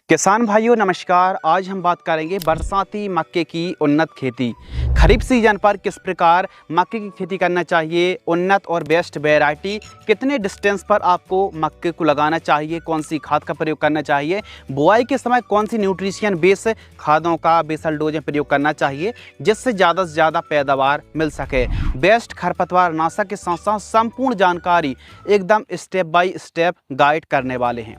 किसान भाइयों नमस्कार। आज हम बात करेंगे बरसाती मक्के की उन्नत खेती। खरीफ सीजन पर किस प्रकार मक्के की खेती करना चाहिए, उन्नत और बेस्ट वैरायटी, कितने डिस्टेंस पर आपको मक्के को लगाना चाहिए, कौन सी खाद का प्रयोग करना चाहिए, बुआई के समय कौन सी न्यूट्रिशन बेस खादों का बेसल डोज प्रयोग करना चाहिए जिससे ज़्यादा से ज़्यादा पैदावार मिल सके। बेस्ट खरपतवार नाशक के साथ साथ संपूर्ण जानकारी एकदम स्टेप बाय स्टेप गाइड करने वाले हैं।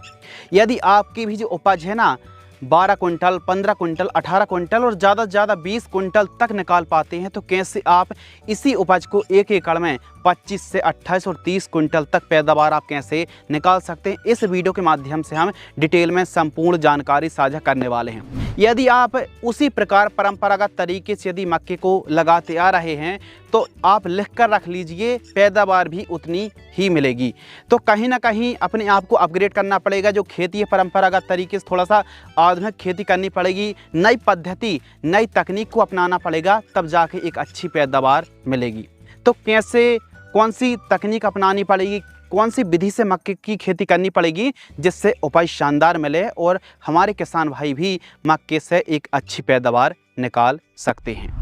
यदि आपकी भी जो उपज है ना 12 कुंटल, 15 कुंटल, 18 कुंटल और ज़्यादा से ज़्यादा 20 कुंटल तक निकाल पाते हैं तो कैसे आप इसी उपज को एक एकड़ में 25 से 28 और 30 कुंटल तक पैदावार आप कैसे निकाल सकते हैं, इस वीडियो के माध्यम से हम डिटेल में संपूर्ण जानकारी साझा करने वाले हैं। यदि आप उसी प्रकार परंपरागत तरीके से यदि मक्के को लगाते आ रहे हैं तो आप लिख कर रख लीजिए, पैदावार भी उतनी ही मिलेगी। तो कहीं ना कहीं अपने आप को अपग्रेड करना पड़ेगा। जो खेती है परंपरागत तरीके से थोड़ा सा आधुनिक खेती करनी पड़ेगी, नई पद्धति नई तकनीक को अपनाना पड़ेगा, तब जाके एक अच्छी पैदावार मिलेगी। तो कैसे, कौन सी तकनीक अपनानी पड़ेगी, कौन सी विधि से मक्के की खेती करनी पड़ेगी जिससे उपज शानदार मिले और हमारे किसान भाई भी मक्के से एक अच्छी पैदावार निकाल सकते हैं।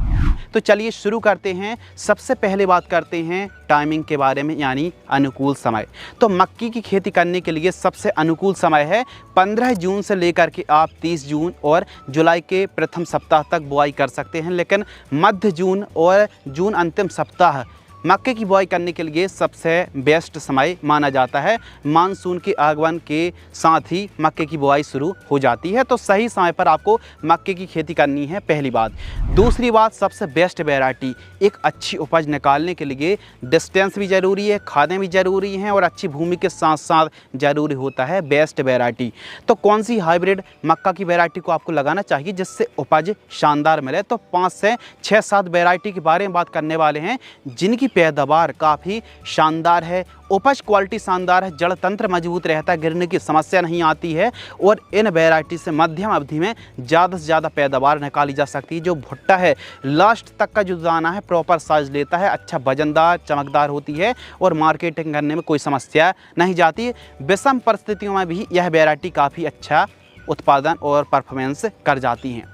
तो चलिए शुरू करते हैं। सबसे पहले बात करते हैं टाइमिंग के बारे में, यानी अनुकूल समय। तो मक्की की खेती करने के लिए सबसे अनुकूल समय है 15 जून से लेकर के आप 30 जून और जुलाई के प्रथम सप्ताह तक बुआई कर सकते हैं। लेकिन मध्य जून और जून अंतिम सप्ताह मक्के की बुआई करने के लिए सबसे बेस्ट समय माना जाता है। मानसून के आगमन के साथ ही मक्के की बुआई शुरू हो जाती है, तो सही समय पर आपको मक्के की खेती करनी है, पहली बात। दूसरी बात, सबसे बेस्ट वैरायटी। एक अच्छी उपज निकालने के लिए डिस्टेंस भी ज़रूरी है, खादें भी ज़रूरी हैं और अच्छी भूमि के साथ साथ ज़रूरी होता है बेस्ट वैरायटी। तो कौन सी हाइब्रिड मक्का की वैरायटी को आपको लगाना चाहिए जिससे उपज शानदार मिले? तो 5 से 6-7 वैरायटी के बारे में बात करने वाले हैं जिनकी पैदावार काफ़ी शानदार है, उपज क्वालिटी शानदार है, जड़ तंत्र मजबूत रहता है, गिरने की समस्या नहीं आती है और इन वैरायटी से मध्यम अवधि में ज़्यादा से ज़्यादा पैदावार निकाली जा सकती है। जो भुट्टा है लास्ट तक का जो दाना है प्रॉपर साइज लेता है, अच्छा वजनदार चमकदार होती है और मार्केटिंग करने में कोई समस्या नहीं जाती। विषम परिस्थितियों में भी यह वैरायटी काफ़ी अच्छा उत्पादन और परफॉर्मेंस कर जाती हैं।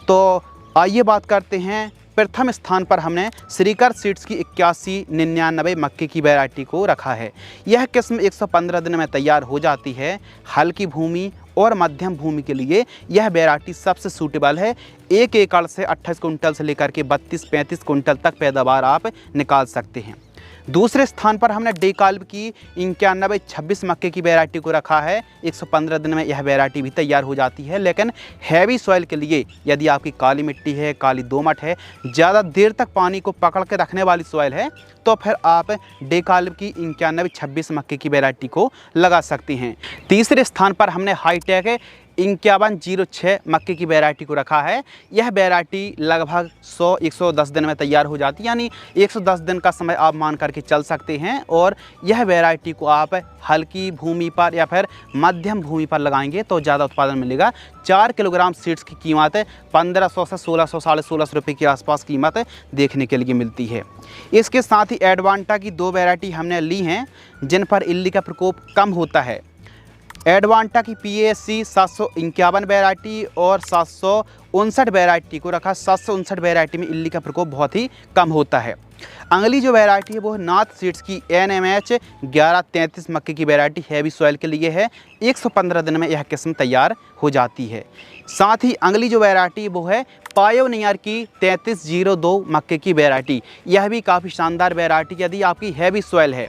तो आइए बात करते हैं। प्रथम स्थान पर हमने श्रीकर सीड्स की 8199 मक्के की वैरायटी को रखा है। यह किस्म 115 दिन में तैयार हो जाती है। हल्की भूमि और मध्यम भूमि के लिए यह वैरायटी सबसे सूटेबल है। एक एकड़ से 28 कुंटल से लेकर के 32-35 कुंटल तक पैदावार आप निकाल सकते हैं। दूसरे स्थान पर हमने डेकाल्ब की 9126 मक्के की वैरायटी को रखा है। 115 दिन में यह वैरायटी भी तैयार हो जाती है। लेकिन हैवी सॉइल के लिए, यदि आपकी काली मिट्टी है, काली दोमट है, ज़्यादा देर तक पानी को पकड़ के रखने वाली सॉइल है, तो फिर आप डेकाल्ब की 9126 मक्के की वैरायटी को लगा सकते हैं। तीसरे स्थान पर हमने हाईटेक 5106 मक्के की वैरायटी को रखा है। यह वैरायटी लगभग 100-110 दिन में तैयार हो जाती है, यानी 110 दिन का समय आप मान करके चल सकते हैं। और यह वैरायटी को आप हल्की भूमि पर या फिर मध्यम भूमि पर लगाएंगे तो ज़्यादा उत्पादन मिलेगा। 4 किलोग्राम सीड्स की कीमत 1500 से 1600, 1650 रुपये के आसपास कीमत देखने के लिए मिलती है। इसके साथ ही एडवांटा की 2 वैरायटी हमने ली हैं जिन पर इल्ली का प्रकोप कम होता है। एडवांटा की PASC 751 वैरायटी और 759 वैरायटी को रखा। 759 वैरायटी में इल्ली का प्रकोप बहुत ही कम होता है। अगली जो वैरायटी है वो है नाथ सीड्स की NMH 1133 मक्के की वैरायटी, हैवी सॉइल के लिए है। 115 दिन में यह किस्म तैयार हो जाती है। साथ ही अगली जो वैरायटी वो है पायोनियर की 3302 मक्के की वैरायटी। यह भी काफ़ी शानदार वैरायटी। यदि आपकी हैवी सॉइल है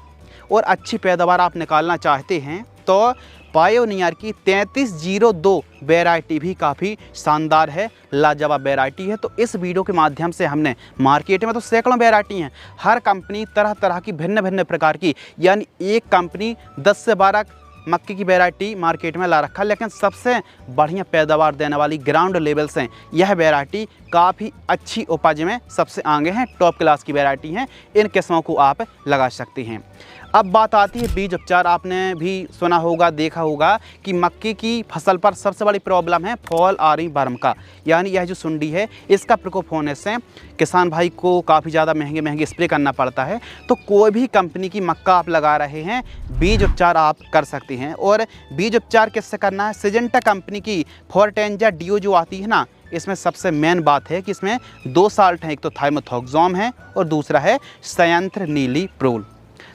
और अच्छी पैदावार आप निकालना चाहते हैं तो पायोनियर की 3302 वैरायटी भी काफ़ी शानदार है, लाजवाब वैरायटी है। तो इस वीडियो के माध्यम से हमने, मार्केट में तो सैकड़ों वैरायटी हैं, हर कंपनी तरह तरह की भिन्न भिन्न प्रकार की, यानी एक कंपनी 10 से 12 मक्के की वैरायटी मार्केट में ला रखा है, लेकिन सबसे बढ़िया पैदावार देने वाली ग्राउंड लेवल से यह वैरायटी काफ़ी अच्छी उपज में सबसे आगे हैं, टॉप क्लास की वैरायटी हैं। इन किस्मों को आप लगा सकते हैं। अब बात आती है बीज उपचार। आपने भी सुना होगा, देखा होगा कि मक्के की फसल पर सबसे बड़ी प्रॉब्लम है फॉल आर्मी वर्म का, यानी यह जो सुंडी है इसका प्रकोप होने से किसान भाई को काफ़ी ज़्यादा महंगे महंगे स्प्रे करना पड़ता है। तो कोई भी कंपनी की मक्का आप लगा रहे हैं, बीज उपचार आप कर सकते हैं। और बीज उपचार किससे करना है? सिजेंटा कंपनी की फोर्टेंजा डीओ जो आती है ना, इसमें सबसे मेन बात है कि इसमें 2 साल्ट हैं, एक तो थाइमोथोक्सोम है और दूसरा है संयंत्र नीली प्रोल।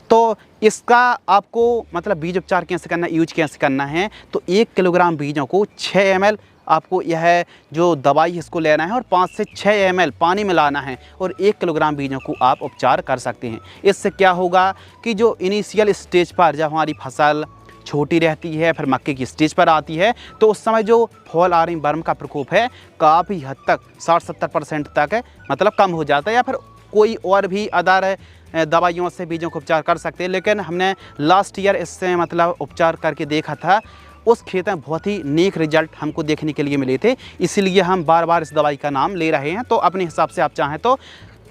तो इसका आपको मतलब बीज उपचार कैसे करना है, यूज कैसे करना है, तो 1 किलोग्राम बीजों को 6 ml आपको यह जो दवाई इसको लेना है और 5 से 6 ml पानी मिलाना है और 1 किलोग्राम बीजों को आप उपचार कर सकते हैं। इससे क्या होगा कि जो इनिशियल स्टेज पर जब हमारी फसल छोटी रहती है, फिर मक्के की स्टेज पर आती है, तो उस समय जो फॉल आर्मी वर्म का प्रकोप है काफ़ी हद तक 60-70% तक मतलब कम हो जाता है। या फिर कोई और भी अदर दवाइयों से बीजों को उपचार कर सकते हैं। लेकिन हमने लास्ट ईयर इससे मतलब उपचार करके देखा था, उस खेत में बहुत ही नेक रिजल्ट हमको देखने के लिए मिले थे। इसीलिए हम बार बार इस दवाई का नाम ले रहे हैं। तो अपने हिसाब से आप चाहें तो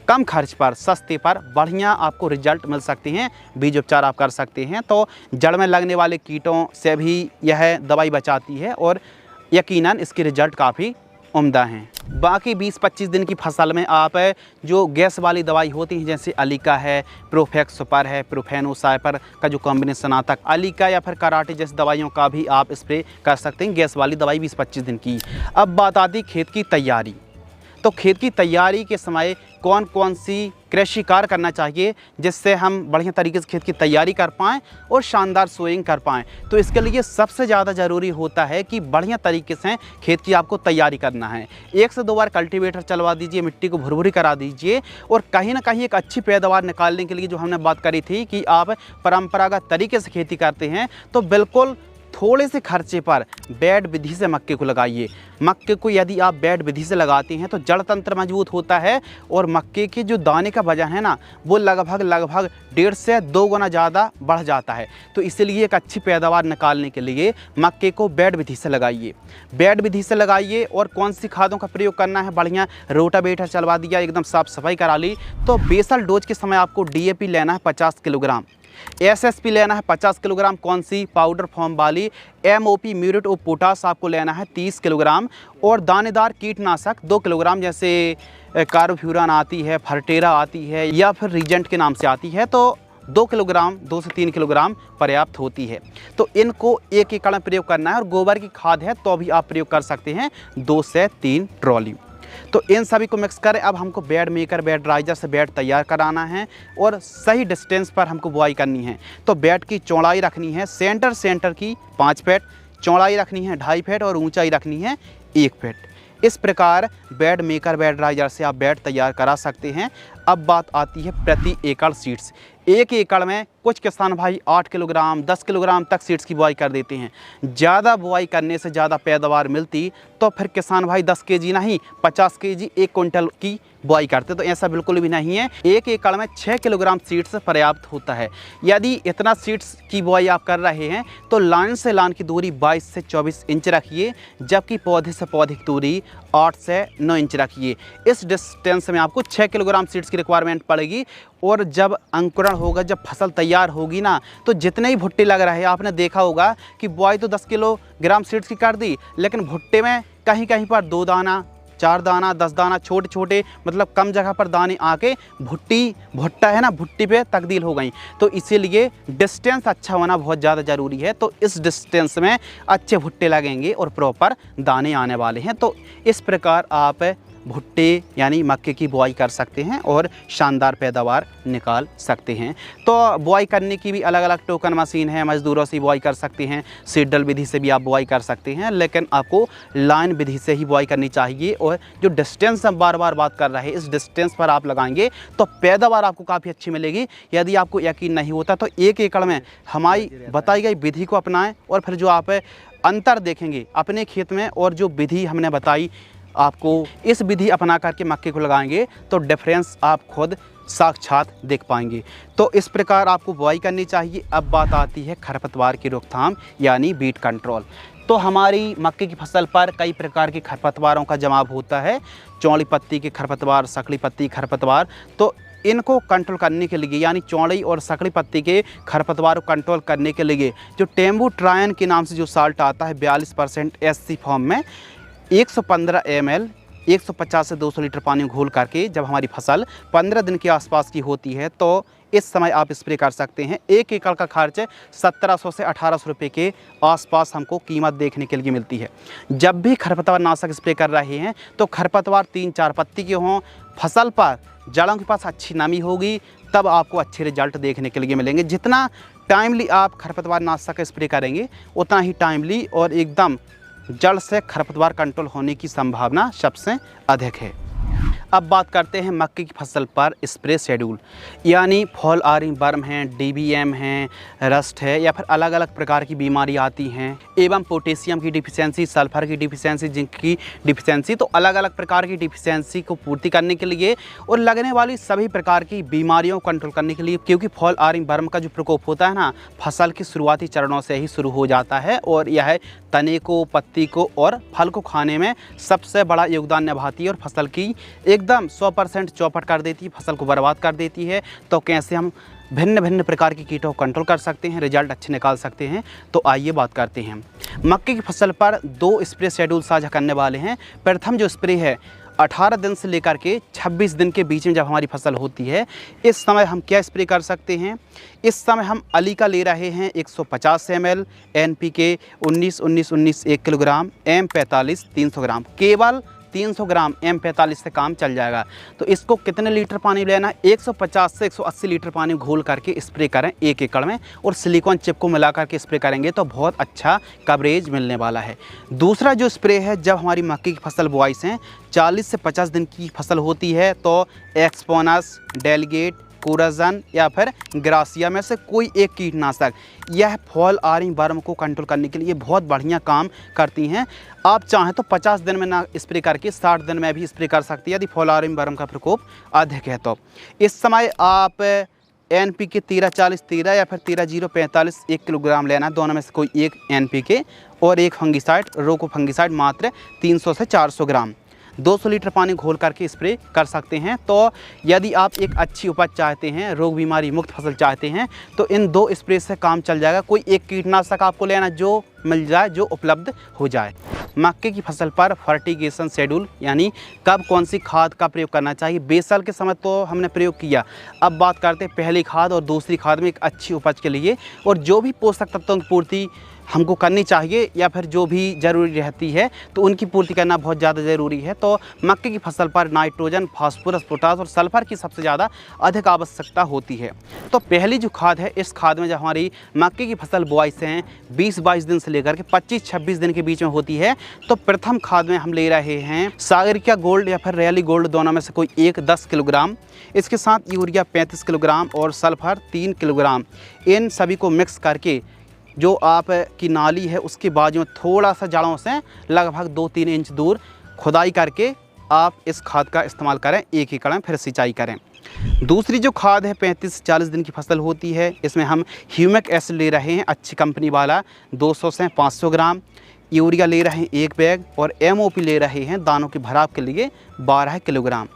कम खर्च पर, सस्ते पर बढ़िया आपको रिजल्ट मिल सकते हैं, बीज उपचार आप कर सकते हैं। तो जड़ में लगने वाले कीटों से भी यह दवाई बचाती है और यकीनन इसके रिजल्ट काफ़ी उम्दा हैं। बाकी 20-25 दिन की फसल में आप जो गैस वाली दवाई होती है, जैसे अलीका है, प्रोफेक्स सुपर है, प्रोफेनोसाइपर का जो कॉम्बिनेशन आता है, अलीका या फिर कराटे जैसी दवाइयों का भी आप स्प्रे कर सकते हैं, गैस वाली दवाई 20-25 दिन की। अब बात आती खेत की तैयारी। तो खेत की तैयारी के समय कौन कौन सी कृषि कार्य करना चाहिए जिससे हम बढ़िया तरीके से खेत की तैयारी कर पाएँ और शानदार सोइंग कर पाएँ। तो इसके लिए सबसे ज़्यादा ज़रूरी होता है कि बढ़िया तरीके से खेत की आपको तैयारी करना है। 1 से 2 बार कल्टीवेटर चलवा दीजिए, मिट्टी को भुरभुरी करा दीजिए और कहीं ना कहीं एक अच्छी पैदावार निकालने के लिए जो हमने बात करी थी कि आप परंपरागत तरीके से खेती करते हैं, तो बिल्कुल थोड़े से खर्चे पर बेड विधि से मक्के को लगाइए। मक्के को यदि आप बेड विधि से लगाते हैं तो जड़ तंत्र मजबूत होता है और मक्के के जो दाने का वजन है ना, वो लगभग 1.5 से 2 गुना ज़्यादा बढ़ जाता है। तो इसलिए एक अच्छी पैदावार निकालने के लिए मक्के को बेड विधि से लगाइए। बेड विधि से लगाइए और कौन सी खादों का प्रयोग करना है, बढ़िया रोटावेटर चलवा दिया, एकदम साफ़ सफाई करा ली। तो बेसल डोज के समय आपको DAP लेना है 50 किलोग्राम, SSP लेना है 50 किलोग्राम, कौन सी पाउडर फॉर्म वाली, MOP म्यूरेट ऑफ पोटास आपको लेना है 30 किलोग्राम और दानेदार कीटनाशक 2 किलोग्राम, जैसे कार्बोफ्यूरन आती है, फर्टेरा आती है या फिर रीजेंट के नाम से आती है, तो 2 किलोग्राम 2 से 3 किलोग्राम पर्याप्त होती है। तो इनको 1 एकड़ में प्रयोग करना है और गोबर की खाद है तो भी आप प्रयोग कर सकते हैं 2 से 3 ट्रॉली। तो इन सभी को मिक्स करें। अब हमको बेड मेकर, बेड राइजर से बेड तैयार कराना है और सही डिस्टेंस पर हमको बुआई करनी है। तो बेड की चौड़ाई रखनी है सेंटर की 5 फीट, चौड़ाई रखनी है 2.5 फीट और ऊंचाई रखनी है 1 फीट। इस प्रकार बेड मेकर, बेड राइजर से आप बेड तैयार करा सकते हैं। अब बात आती है प्रति एकड़ सीड्स। 1 एकड़ में कुछ किसान भाई 8 किलोग्राम 10 किलोग्राम तक सीड्स की बुआई कर देते हैं। ज़्यादा बुआई करने से ज़्यादा पैदावार मिलती तो फिर किसान भाई 10 kg नहीं 50 kg 1 क्विंटल की बुआई करते, तो ऐसा बिल्कुल भी नहीं है। 1 एकड़ में 6 किलोग्राम सीड्स पर्याप्त होता है। यदि इतना सीड्स की बुआई आप कर रहे हैं तो लाइन से लाइन की दूरी 22 से 24 इंच रखिए, जबकि पौधे से पौधे की दूरी 8 से 9 इंच रखिए। इस डिस्टेंस में आपको 6 किलोग्राम सीड्स की रिक्वायरमेंट पड़ेगी। और जब अंकुरण होगा, जब फसल तैयार होगी ना, तो जितने ही भुट्टे लग रहे हैं, आपने देखा होगा कि बुआई तो 10 किलोग्राम सीड्स की कर दी, लेकिन भुट्टे में कहीं कहीं पर 2 दाना 4 दाना 10 दाना छोटे छोटे मतलब कम जगह पर दाने आके भुट्टा है ना, भुट्टी पे तब्दील हो गई। तो इसीलिए डिस्टेंस अच्छा होना बहुत ज़्यादा ज़रूरी है। तो इस डिस्टेंस में अच्छे भुट्टे लगेंगे और प्रॉपर दाने आने वाले हैं। तो इस प्रकार आप भुट्टे यानी मक्के की बुआई कर सकते हैं और शानदार पैदावार निकाल सकते हैं। तो बुआई करने की भी अलग अलग टोकन मशीन है, मज़दूरों से बुआई कर सकते हैं, सीडल विधि से भी आप बुआई कर सकते हैं, लेकिन आपको लाइन विधि से ही बुआई करनी चाहिए। और जो डिस्टेंस हम बार बार बात कर रहे हैं, इस डिस्टेंस पर आप लगाएंगे तो पैदावार आपको काफ़ी अच्छी मिलेगी। यदि आपको यकीन नहीं होता तो 1 एकड़ में हमारी बताई गई विधि को अपनाएं और फिर जो आप अंतर देखेंगे अपने खेत में और जो विधि हमने बताई आपको, इस विधि अपना करके मक्के को लगाएंगे तो डिफरेंस आप खुद साक्षात देख पाएंगे। तो इस प्रकार आपको बुआई करनी चाहिए। अब बात आती है खरपतवार की रोकथाम यानी वीड कंट्रोल। तो हमारी मक्के की फसल पर कई प्रकार के खरपतवारों का जमाव होता है, चौड़ी पत्ती के खरपतवार, सकड़ी पत्ती खरपतवार। तो इनको कंट्रोल करने के लिए, यानी चौड़ी और सकड़ी पत्ती के खरपतवार को कंट्रोल करने के लिए जो टेम्बुट्रायन के नाम से जो साल्ट आता है 42% SC फॉर्म में 115 ml 150 से 200 लीटर पानी में घोल करके जब हमारी फसल 15 दिन के आसपास की होती है तो इस समय आप स्प्रे कर सकते हैं। 1 एकड़ का खर्च 1700 से 1800 रुपये के आसपास हमको कीमत देखने के लिए मिलती है। जब भी खरपतवार नाशक स्प्रे कर रहे हैं तो खरपतवार 3-4 पत्ती के हों, फसल पर जड़ों के पास अच्छी नमी होगी, तब आपको अच्छे रिजल्ट देखने के लिए मिलेंगे। जितना टाइमली आप खरपतवार नाशक स्प्रे करेंगे उतना ही टाइमली और एकदम जड़ से खरपतवार कंट्रोल होने की संभावना सबसे अधिक है। अब बात करते हैं मक्के की फसल पर स्प्रे शेड्यूल, यानी फॉल आर्मी वर्म है, DBM है, रस्ट है या फिर अलग अलग प्रकार की बीमारी आती हैं एवं पोटेशियम की डिफिशियंसी, सल्फर की डिफिशियंसी, जिंक की डिफिशियंसी। तो अलग अलग प्रकार की डिफिशियंसी को पूर्ति करने के लिए और लगने वाली सभी प्रकार की बीमारियों को कंट्रोल करने के लिए, क्योंकि फॉल आर्मी वर्म का जो प्रकोप होता है ना, फसल के शुरुआती चरणों से ही शुरू हो जाता है और यह तने को, पत्ती को और फल को खाने में सबसे बड़ा योगदान निभाती है और फसल की एकदम 100% चौपट कर देती है, फसल को बर्बाद कर देती है। तो कैसे हम भिन्न भिन्न प्रकार के कीटों को कंट्रोल कर सकते हैं, रिजल्ट अच्छे निकाल सकते हैं, तो आइए बात करते हैं। मक्के की फसल पर 2 स्प्रे शेड्यूल साझा करने वाले हैं। प्रथम जो स्प्रे है 18 दिन से लेकर के 26 दिन के बीच में जब हमारी फसल होती है, इस समय हम क्या स्प्रे कर सकते हैं। इस समय हम अली का ले रहे हैं 150 ml, NPK 19-19-19 1 किलोग्राम, M45 300 ग्राम, केवल 300 ग्राम M45 से काम चल जाएगा। तो इसको कितने लीटर पानी लेना, 150 से 180 लीटर पानी घोल करके स्प्रे करें 1 एकड़ में और सिलिकॉन चिप को मिला करके स्प्रे करेंगे तो बहुत अच्छा कवरेज मिलने वाला है। दूसरा जो स्प्रे है, जब हमारी मक्के की फसल बुआई से 40 से 50 दिन की फसल होती है तो एक्सपोनस, डेलीगेट, कोराजन या फिर ग्रासिया में से कोई एक कीटनाशक यह फॉल आर्मी वर्म को कंट्रोल करने के लिए बहुत बढ़िया काम करती हैं। आप चाहें तो 50 दिन में ना स्प्रे करके 60 दिन में भी स्प्रे कर सकती है यदि फॉल आर्मी वर्म का प्रकोप अधिक है। तो इस समय आप NPK 13-40-13 या फिर 13-0-45 1 किलोग्राम लेना है, दोनों में से कोई एक NPK और एक फंगिसाइड, रोको फंगिसाइड मात्र 300 से 400 ग्राम 200 लीटर पानी घोल करके स्प्रे कर सकते हैं। तो यदि आप एक अच्छी उपज चाहते हैं, रोग बीमारी मुक्त फसल चाहते हैं, तो इन 2 स्प्रे से काम चल जाएगा। कोई एक कीटनाशक आपको लेना जो मिल जाए, जो उपलब्ध हो जाए। मक्के की फसल पर फर्टिगेशन शेड्यूल, यानी कब कौन सी खाद का प्रयोग करना चाहिए। बेसल के समय तो हमने प्रयोग किया, अब बात करते हैं पहली खाद और दूसरी खाद में एक अच्छी उपज के लिए और जो भी पोषक तत्वों की पूर्ति हमको करनी चाहिए या फिर जो भी ज़रूरी रहती है तो उनकी पूर्ति करना बहुत ज़्यादा ज़रूरी है। तो मक्के की फसल पर नाइट्रोजन, फास्फोरस, पोटास और सल्फर की सबसे ज़्यादा अधिक आवश्यकता होती है। तो पहली जो खाद है, इस खाद में जब हमारी मक्के की फसल बुआई से हैं 20-22 दिन से लेकर के 25-26 दिन के बीच में होती है, तो प्रथम खाद में हम ले रहे हैं सागरिका गोल्ड या फिर रैली गोल्ड, दोनों में से कोई एक 10 किलोग्राम। इसके साथ यूरिया 35 किलोग्राम और सल्फर 3 किलोग्राम। इन सभी को मिक्स करके जो आप की नाली है उसके बाजू में थोड़ा सा जड़ों से लगभग 2-3 इंच दूर खुदाई करके आप इस खाद का इस्तेमाल करें, 1 एकड़ में फिर सिंचाई करें। दूसरी जो खाद है 35 से 40 दिन की फसल होती है, इसमें हम ह्यूमिक एसिड ले रहे हैं अच्छी कंपनी वाला 200 से 500 ग्राम, यूरिया ले रहे हैं 1 बैग और MOP ले रहे हैं दानों के भराव के लिए 12 किलोग्राम।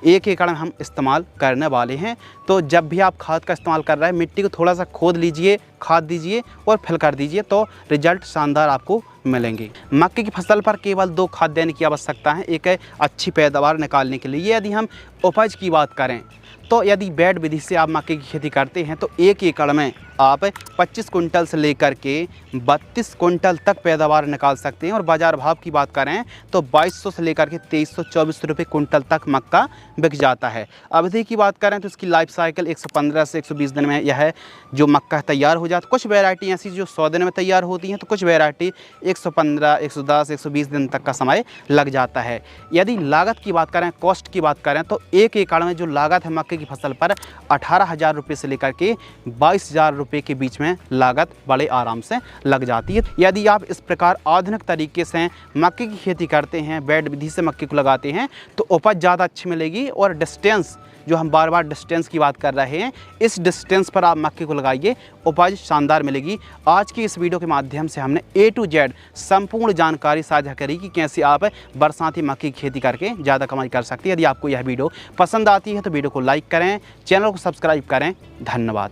1 एकड़ में हम इस्तेमाल करने वाले हैं। तो जब भी आप खाद का इस्तेमाल कर रहे हैं, मिट्टी को थोड़ा सा खोद लीजिए, खाद दीजिए और फिल कर दीजिए, तो रिजल्ट शानदार आपको मिलेंगे। मक्के की फसल पर केवल 2 खाद देने की आवश्यकता है एक अच्छी पैदावार निकालने के लिए। यदि हम उपज की बात करें तो यदि बेड विधि से आप मक्के की खेती करते हैं तो 1 एकड़ में आप 25 कुंटल से लेकर के 32 कुंटल तक पैदावार निकाल सकते हैं और बाज़ार भाव की बात करें तो 2200 से लेकर के 2324 रुपये कुंटल तक मक्का बिक जाता है। अवधि की बात करें तो इसकी लाइफ साइकिल 115 से 120 दिन में यह जो मक्का तैयार हो जाता है। कुछ वैरायटी ऐसी जो 100 दिन में तैयार होती हैं, तो कुछ वैरायटी 115, 110, 120 दिन तक का समय लग जाता है। यदि लागत की बात करें, कॉस्ट की बात करें तो 1 एकड़ में जो लागत है मक्के की फसल पर 18,000 रुपये से लेकर के 22,000 रुपये के बीच में लागत बड़े आराम से लग जाती है। यदि आप इस प्रकार आधुनिक तरीके से मक्के की खेती करते हैं, बेड विधि से मक्के को लगाते हैं, तो उपज ज़्यादा अच्छी मिलेगी और डिस्टेंस जो हम बार बार डिस्टेंस की बात कर रहे हैं, इस डिस्टेंस पर आप मक्के को लगाइए, उपज शानदार मिलेगी। आज की इस वीडियो के माध्यम से हमने A to Z संपूर्ण जानकारी साझा करी कि कैसे आप बरसाती मक्के की खेती करके ज़्यादा कमाई कर सकती है। यदि आपको यह वीडियो पसंद आती है तो वीडियो को लाइक करें, चैनल को सब्सक्राइब करें। धन्यवाद।